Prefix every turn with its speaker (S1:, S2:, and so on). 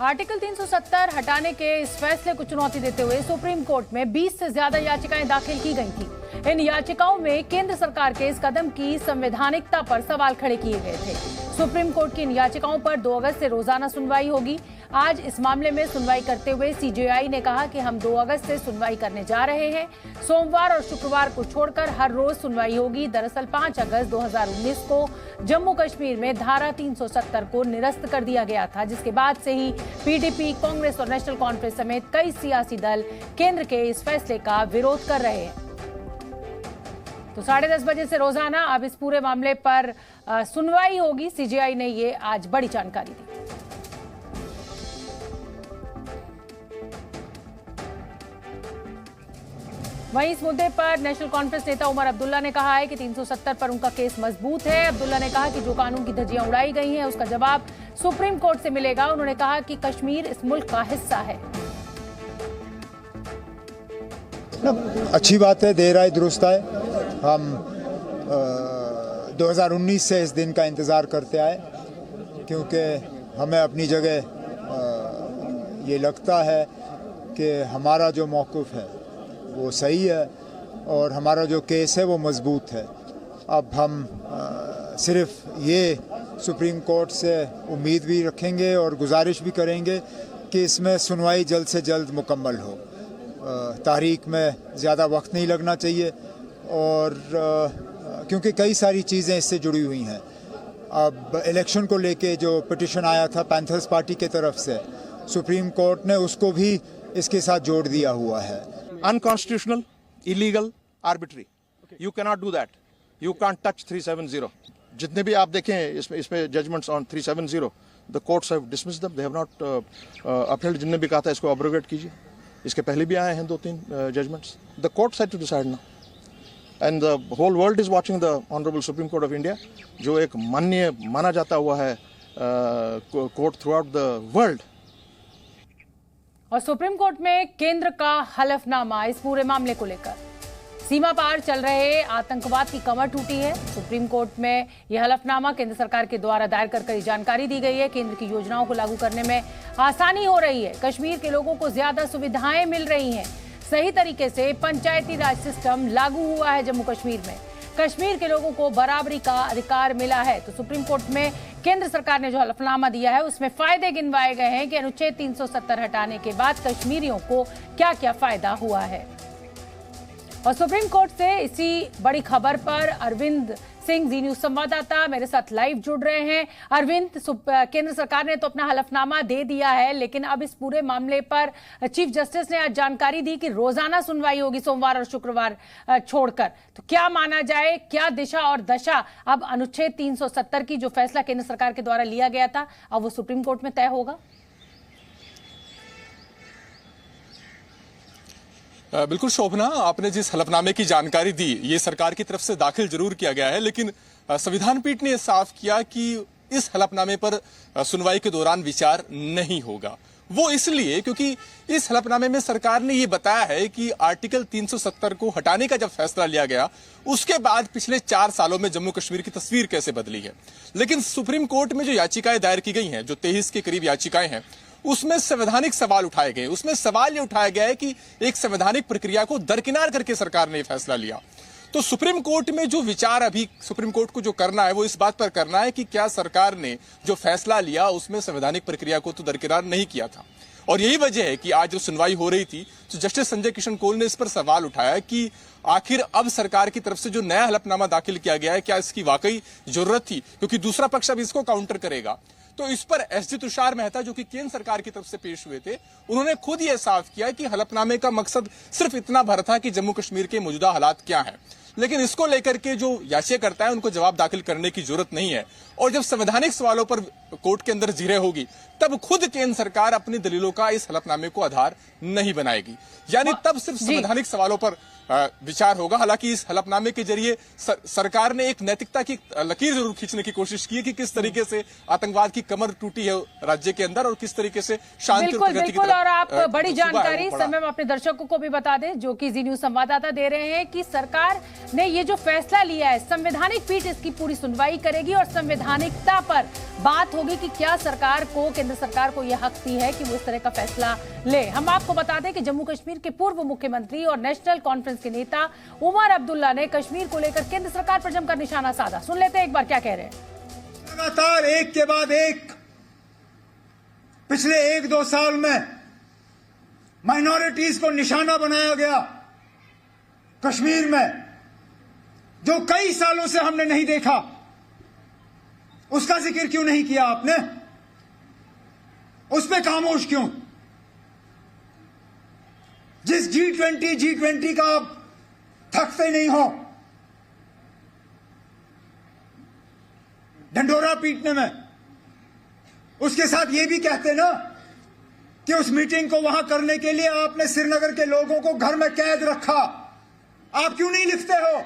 S1: Article 370 हटाने के इस फैसले को चुनौती देते हुए सुप्रीम कोर्ट में 20 से ज्यादा याचिकाएं दाखिल की गई थी। इन याचिकाओं में केंद्र सरकार के इस कदम की संवैधानिकता पर सवाल खड़े किए गए थे। सुप्रीम कोर्ट की इन याचिकाओं पर 2 अगस्त से रोजाना सुनवाई होगी। आज इस मामले में सुनवाई करते हुए सीजेआई ने कहा कि हम 2 अगस्त से सुनवाई करने जा रहे हैं। सोमवार और शुक्रवार को छोड़कर हर रोज सुनवाई होगी। दरअसल 5 अगस्त 2019 को जम्मू कश्मीर में धारा 370 को निरस्त कर दिया गया था, जिसके बाद से ही पीडीपी, कांग्रेस और नेशनल कॉन्फ्रेंस समेत कई सियासी दल केंद्र के इस फैसले का विरोध कर रहे हैं। तो 10:30 बजे से रोजाना अब इस पूरे मामले पर सुनवाई होगी। सीजेआई ने ये आज बड़ी जानकारी दी। वहीं इस मुद्दे पर नेशनल कॉन्फ्रेंस नेता उमर अब्दुल्ला ने कहा है कि 370 पर उनका केस मजबूत है। अब्दुल्ला ने कहा कि जो कानून की धज्जियां उड़ाई गई हैं उसका जवाब सुप्रीम कोर्ट से मिलेगा। उन्होंने कहा कि कश्मीर इस मुल्क का हिस्सा है।
S2: अच्छी बात है, देर आए दुरुस्त आए। हम 2019 से इस दिन का इंतज़ार करते आए, क्योंकि हमें अपनी जगह ये लगता है कि हमारा जो मौक़िफ़ है वो सही है और हमारा जो केस है वो मजबूत है। अब हम सिर्फ ये सुप्रीम कोर्ट से उम्मीद भी रखेंगे और गुजारिश भी करेंगे कि इसमें सुनवाई जल्द से जल्द मुकम्मल हो। तारीख में ज़्यादा वक्त नहीं लगना चाहिए और क्योंकि कई सारी चीज़ें इससे जुड़ी हुई हैं। अब इलेक्शन को लेके जो पिटिशन आया था पैंथर्स पार्टी के तरफ से, सुप्रीम कोर्ट ने उसको भी इसके साथ जोड़ दिया हुआ है।
S3: Unconstitutional, illegal, arbitrary. You cannot do that. You can't touch 370. जितने भी आप देखें इसमें judgments on 370, the courts have dismissed them. They have not upheld. जिनने भी कहा था इसको abrogate कीजिए। इसके पहले भी आए हैं 2-3 judgments. The courts had to decide now. And the whole world is watching the Honorable Supreme Court of India, जो एक माननीय माना जाता हुआ है court throughout the world.
S1: और सुप्रीम कोर्ट में केंद्र का हलफनामा इस पूरे मामले को लेकर। सीमा पार चल रहे आतंकवाद की कमर टूटी है। सुप्रीम कोर्ट में यह हलफनामा केंद्र सरकार के द्वारा दायर कर जानकारी दी गई है। केंद्र की योजनाओं को लागू करने में आसानी हो रही है। कश्मीर के लोगों को ज्यादा सुविधाएं मिल रही हैं। सही तरीके से पंचायती राज सिस्टम लागू हुआ है जम्मू कश्मीर में। कश्मीर के लोगों को बराबरी का अधिकार मिला है। तो सुप्रीम कोर्ट में केंद्र सरकार ने जो हलफनामा दिया है उसमें फायदे गिनवाए गए हैं कि अनुच्छेद 370 हटाने के बाद कश्मीरियों को क्या क्या फायदा हुआ है। और सुप्रीम कोर्ट से इसी बड़ी खबर पर अरविंद सिंह, जी न्यूज संवाददाता, मेरे साथ लाइव जुड़ रहे हैं। अरविंद, केंद्र सरकार ने तो अपना हलफनामा दे दिया है, लेकिन अब इस पूरे मामले पर चीफ जस्टिस ने आज जानकारी दी कि रोजाना सुनवाई होगी सोमवार और शुक्रवार छोड़कर। तो क्या माना जाए, क्या दिशा और दशा अब अनुच्छेद 370 की जो फैसला केंद्र सरकार के द्वारा लिया गया था अब वो सुप्रीम कोर्ट में तय होगा?
S4: बिल्कुल शोभना, आपने जिस हलफनामे की जानकारी दी ये सरकार की तरफ से दाखिल जरूर किया गया है, लेकिन संविधान पीठ ने साफ किया कि इस हलफनामे पर सुनवाई के दौरान विचार नहीं होगा। वो इसलिए क्योंकि इस हलफनामे में सरकार ने ये बताया है कि आर्टिकल 370 को हटाने का जब फैसला लिया गया उसके बाद पिछले 4 सालों में जम्मू कश्मीर की तस्वीर कैसे बदली है। लेकिन सुप्रीम कोर्ट में जो याचिकाएं दायर की गई हैं, जो 23 के करीब याचिकाएं हैं, उसमें संवैधानिक सवाल उठाए गए। उसमें सवाल ये उठाया गया है कि एक संवैधानिक प्रक्रिया को दरकिनार करके सरकार ने फैसला लिया। तो सुप्रीम कोर्ट में जो विचार अभी सुप्रीम कोर्ट को जो करना है वो इस बात पर करना है कि क्या सरकार ने जो फैसला लिया उसमें संवैधानिक प्रक्रिया को तो दरकिनार नहीं किया था। और यही वजह है कि आज जो सुनवाई हो रही थी तो जस्टिस संजय किशन कौल ने इस पर सवाल उठाया कि आखिर अब सरकार की तरफ से जो नया हलफनामा दाखिल किया गया है क्या इसकी वाकई जरूरत थी, क्योंकि दूसरा पक्ष अब इसको काउंटर करेगा। तो इस पर एसजी तुषार मेहता, जो कि केंद्र सरकार की तरफ से पेश हुए थे, उन्होंने खुद यह साफ किया कि हलफनामे का मकसद सिर्फ इतना भर था कि जम्मू कश्मीर के मौजूदा हालात क्या हैं, लेकिन इसको लेकर के जो याचिकाकर्ता है उनको जवाब दाखिल करने की जरूरत नहीं है। और जब संवैधानिक सवालों पर कोर्ट के अंदर जिरह होगी तब खुद केंद्र सरकार अपनी दलीलों का इस हलफनामे को आधार नहीं बनाएगी, यानी तब सिर्फ संवैधानिक सवालों पर विचार होगा। हालांकि इस हलफनामे के जरिए सरकार ने एक नैतिकता की लकीर जरूर खींचने की कोशिश की है कि किस तरीके से आतंकवाद की कमर टूटी है राज्य के अंदर और किस तरीके से शांति और प्रगति की तरफ।
S1: और आप बड़ी जानकारी समय में अपने दर्शकों को भी बता दें, जो कि जी न्यूज संवाददाता दे रहे हैं कि सरकार ने ये जो फैसला लिया है, संवैधानिक पीठ इसकी पूरी सुनवाई करेगी और संवैधानिकता पर बात होगी कि क्या सरकार को, केंद्र सरकार को यह हक भी है कि वो इस तरह का फैसला ले। हम आपको बता दें कि जम्मू कश्मीर के पूर्व मुख्यमंत्री और नेशनल कॉन्फ्रेंस के नेता उमर अब्दुल्ला ने कश्मीर को लेकर केंद्र सरकार पर जमकर निशाना साधा। सुन लेते हैं एक बार क्या कह रहे हैं।
S2: लगातार एक के बाद एक पिछले 1-2 साल में माइनॉरिटीज को निशाना बनाया गया कश्मीर में, जो कई सालों से हमने नहीं देखा। उसका जिक्र क्यों नहीं किया आपने? उस पे खामोश क्यों? जिस G20 का आप थकते नहीं हो ढंडोरा पीटने में, उसके साथ ये भी कहते ना कि उस मीटिंग को वहां करने के लिए आपने श्रीनगर के लोगों को घर में कैद रखा। आप क्यों नहीं लिखते हो?